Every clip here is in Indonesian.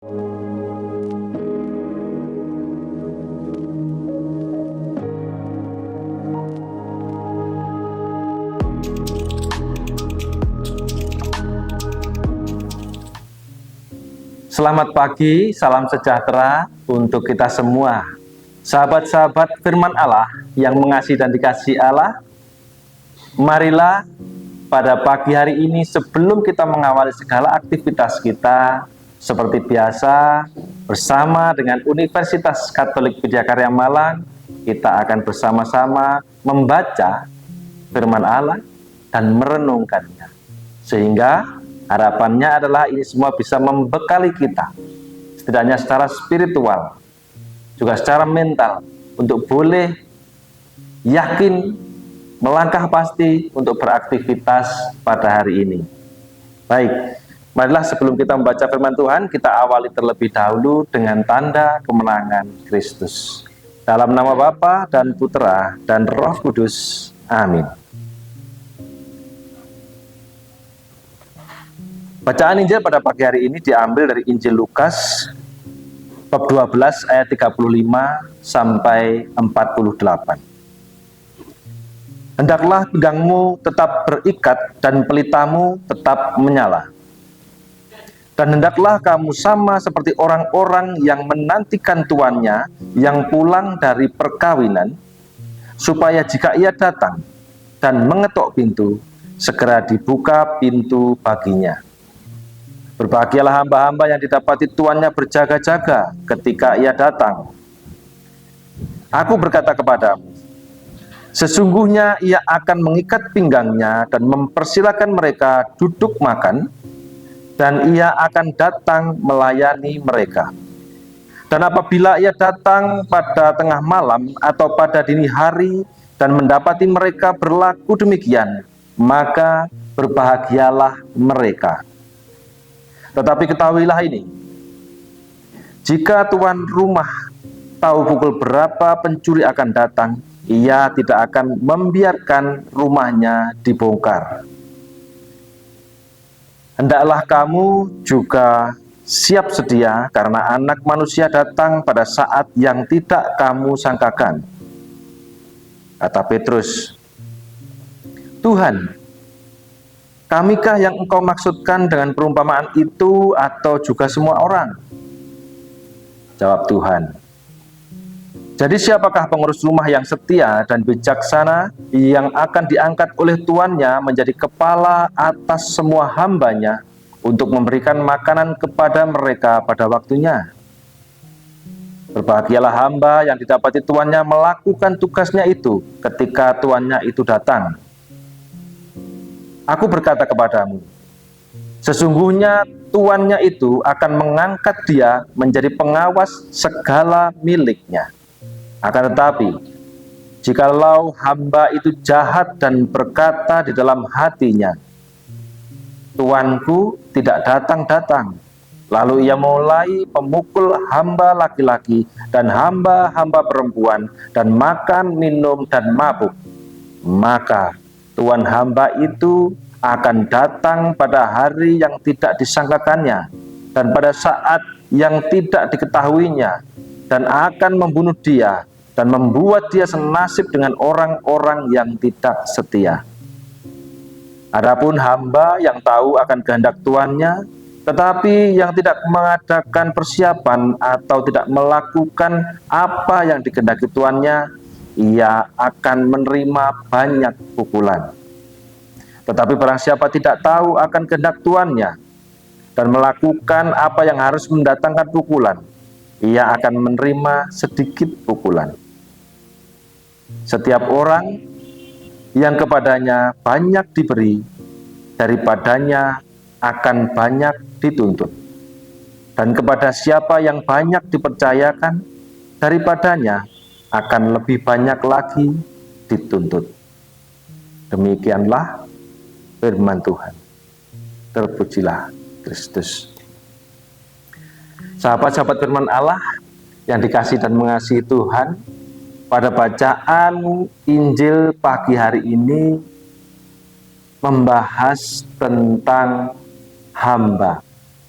Selamat pagi, salam sejahtera untuk kita semua. Sahabat-sahabat firman Allah yang mengasihi dan dikasihi Allah, marilah pada pagi hari ini sebelum kita mengawali segala aktivitas kita, seperti biasa, bersama dengan Universitas Katolik Widyakarya Malang, kita akan bersama-sama membaca firman Allah dan merenungkannya. Sehingga harapannya adalah ini semua bisa membekali kita, setidaknya secara spiritual, juga secara mental, untuk boleh yakin, melangkah pasti untuk beraktivitas pada hari ini. Baik, marilah sebelum kita membaca firman Tuhan, kita awali terlebih dahulu dengan tanda kemenangan Kristus. Dalam nama Bapa dan Putra dan Roh Kudus. Amin. Bacaan Injil pada pagi hari ini diambil dari Injil Lukas bab 12 ayat 35 sampai 48. Hendaklah pinggangmu tetap berikat dan pelitamu tetap menyala. Dan hendaklah kamu sama seperti orang-orang yang menantikan tuannya yang pulang dari perkawinan, supaya jika ia datang dan mengetok pintu, segera dibuka pintu baginya. Berbahagialah hamba-hamba yang didapati tuannya berjaga-jaga ketika ia datang. Aku berkata kepadamu, sesungguhnya ia akan mengikat pinggangnya dan mempersilakan mereka duduk makan, dan ia akan datang melayani mereka. Dan apabila ia datang pada tengah malam atau pada dini hari dan mendapati mereka berlaku demikian, maka berbahagialah mereka. Tetapi ketahuilah ini, jika tuan rumah tahu pukul berapa pencuri akan datang, ia tidak akan membiarkan rumahnya dibongkar. Hendaklah kamu juga siap sedia, karena Anak Manusia datang pada saat yang tidak kamu sangkakan. Kata Petrus, Tuhan, kamikah yang engkau maksudkan dengan perumpamaan itu, atau juga semua orang? Jawab Tuhan, jadi siapakah pengurus rumah yang setia dan bijaksana yang akan diangkat oleh tuannya menjadi kepala atas semua hambanya untuk memberikan makanan kepada mereka pada waktunya? Berbahagialah hamba yang didapati tuannya melakukan tugasnya itu ketika tuannya itu datang. Aku berkata kepadamu, sesungguhnya tuannya itu akan mengangkat dia menjadi pengawas segala miliknya. Akan tetapi, jikalau hamba itu jahat dan berkata di dalam hatinya, tuanku tidak datang-datang, lalu ia mulai memukul hamba laki-laki dan hamba-hamba perempuan dan makan, minum, dan mabuk, maka tuan hamba itu akan datang pada hari yang tidak disangkakannya dan pada saat yang tidak diketahuinya, dan akan membunuh dia dan membuat dia senasib dengan orang-orang yang tidak setia. Adapun hamba yang tahu akan kehendak tuannya, tetapi yang tidak mengadakan persiapan atau tidak melakukan apa yang dikehendaki tuannya, ia akan menerima banyak pukulan. Tetapi barang siapa tidak tahu akan kehendak tuannya dan melakukan apa yang harus mendatangkan pukulan, ia akan menerima sedikit pukulan. Setiap orang yang kepadanya banyak diberi, daripadanya akan banyak dituntut. Dan kepada siapa yang banyak dipercayakan, daripadanya akan lebih banyak lagi dituntut. Demikianlah firman Tuhan. Terpujilah Kristus. Sahabat-sahabat firman Allah yang dikasihi dan mengasihi Tuhan, pada bacaan Injil pagi hari ini membahas tentang hamba,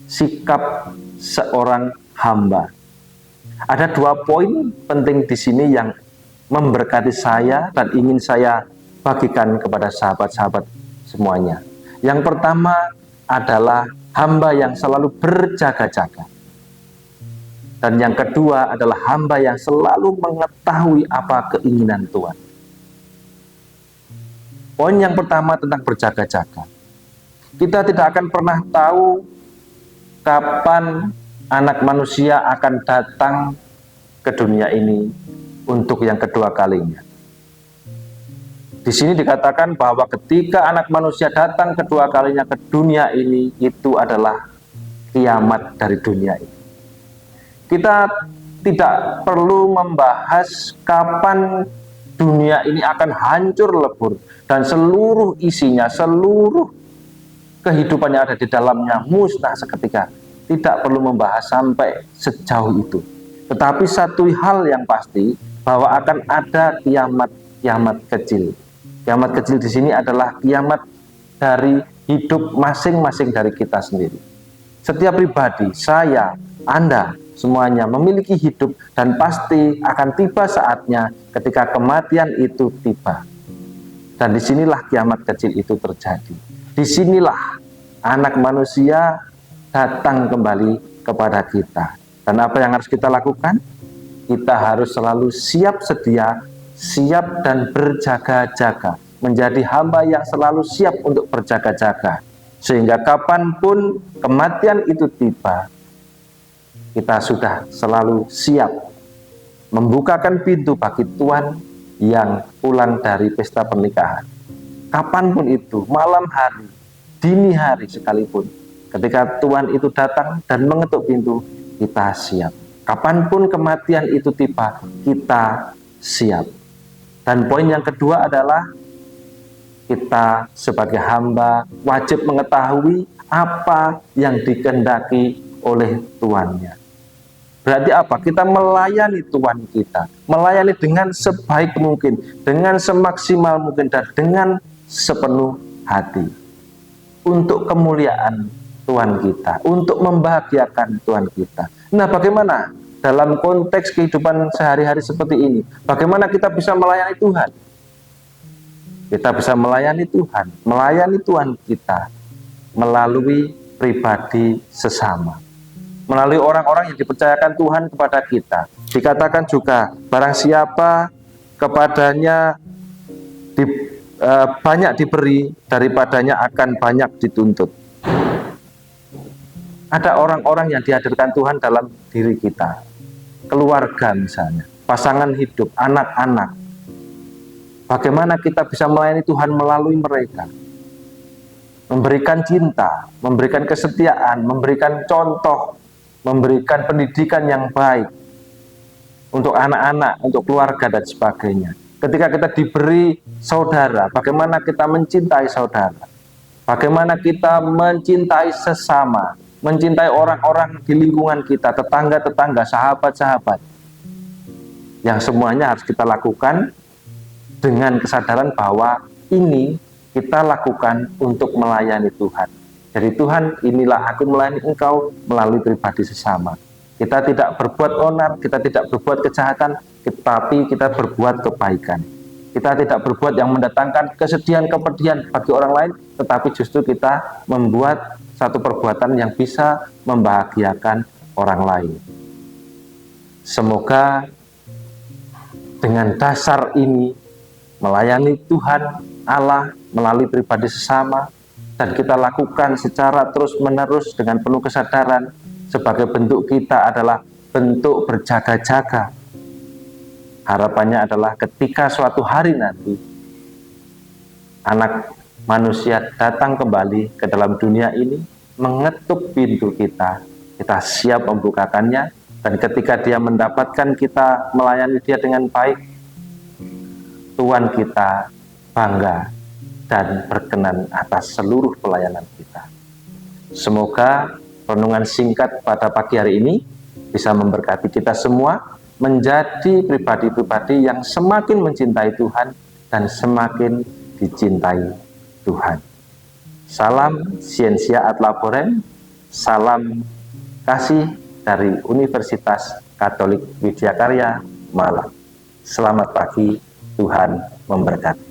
sikap seorang hamba. Ada 2 poin penting di sini yang memberkati saya dan ingin saya bagikan kepada sahabat-sahabat semuanya. Yang pertama adalah hamba yang selalu berjaga-jaga. Dan yang kedua adalah hamba yang selalu mengetahui apa keinginan Tuhan. Poin yang pertama tentang berjaga-jaga. Kita tidak akan pernah tahu kapan anak manusia akan datang ke dunia ini untuk yang kedua kalinya. Di sini dikatakan bahwa ketika anak manusia datang kedua kalinya ke dunia ini, itu adalah kiamat dari dunia ini. Kita tidak perlu membahas kapan dunia ini akan hancur lebur dan seluruh isinya, seluruh kehidupan yang ada di dalamnya musnah seketika. Tidak perlu membahas sampai sejauh itu. Tetapi satu hal yang pasti, bahwa akan ada kiamat kecil. Kiamat kecil di sini adalah kiamat dari hidup masing-masing dari kita sendiri. Setiap pribadi, saya, Anda, semuanya memiliki hidup dan pasti akan tiba saatnya ketika kematian itu tiba. Dan disinilah kiamat kecil itu terjadi. Disinilah anak manusia datang kembali kepada kita. Dan apa yang harus kita lakukan? Kita harus selalu siap sedia, siap dan berjaga-jaga. Menjadi hamba yang selalu siap untuk berjaga-jaga. Sehingga kapanpun kematian itu tiba, kita sudah selalu siap membukakan pintu bagi Tuhan yang pulang dari pesta pernikahan. Kapanpun itu, malam hari, dini hari sekalipun, ketika Tuhan itu datang dan mengetuk pintu, kita siap. Kapanpun kematian itu tiba, kita siap. Dan poin yang kedua adalah kita sebagai hamba wajib mengetahui apa yang dikehendaki oleh Tuannya. Berarti apa? Kita melayani Tuhan kita, melayani dengan sebaik mungkin, dengan semaksimal mungkin, dan dengan sepenuh hati. Untuk kemuliaan Tuhan kita, untuk membahagiakan Tuhan kita. Nah, bagaimana dalam konteks kehidupan sehari-hari seperti ini? Bagaimana kita bisa melayani Tuhan? Kita bisa melayani Tuhan kita melalui pribadi sesama, melalui orang-orang yang dipercayakan Tuhan kepada kita. Dikatakan juga, barang siapa kepadanya banyak diberi, daripadanya akan banyak dituntut. Ada orang-orang yang dihadirkan Tuhan dalam diri kita, keluarga misalnya, pasangan hidup, anak-anak. Bagaimana kita bisa melayani Tuhan melalui mereka? Memberikan cinta, memberikan kesetiaan, memberikan contoh, memberikan pendidikan yang baik untuk anak-anak, untuk keluarga dan sebagainya. Ketika kita diberi saudara, bagaimana kita mencintai saudara? Bagaimana kita mencintai sesama, mencintai orang-orang di lingkungan kita, tetangga-tetangga, sahabat-sahabat. Yang semuanya harus kita lakukan dengan kesadaran bahwa ini kita lakukan untuk melayani Tuhan. Jadi Tuhan, inilah aku melayani engkau melalui pribadi sesama. Kita tidak berbuat onar, kita tidak berbuat kejahatan, tetapi kita berbuat kebaikan. Kita tidak berbuat yang mendatangkan kesedihan, kepedihan bagi orang lain, tetapi justru kita membuat satu perbuatan yang bisa membahagiakan orang lain. Semoga dengan dasar ini, melayani Tuhan Allah melalui pribadi sesama, dan kita lakukan secara terus-menerus dengan penuh kesadaran, sebagai bentuk kita adalah bentuk berjaga-jaga. Harapannya adalah ketika suatu hari nanti anak manusia datang kembali ke dalam dunia ini, mengetuk pintu kita, kita siap membukakannya, dan ketika dia mendapatkan kita melayani dia dengan baik, Tuhan kita bangga dan berkenan atas seluruh pelayanan kita. Semoga renungan singkat pada pagi hari ini bisa memberkati kita semua menjadi pribadi-pribadi yang semakin mencintai Tuhan dan semakin dicintai Tuhan. Salam Scientia ad Laborem, salam Kasih dari Universitas Katolik Widya Karya Malang. Selamat pagi, Tuhan memberkati.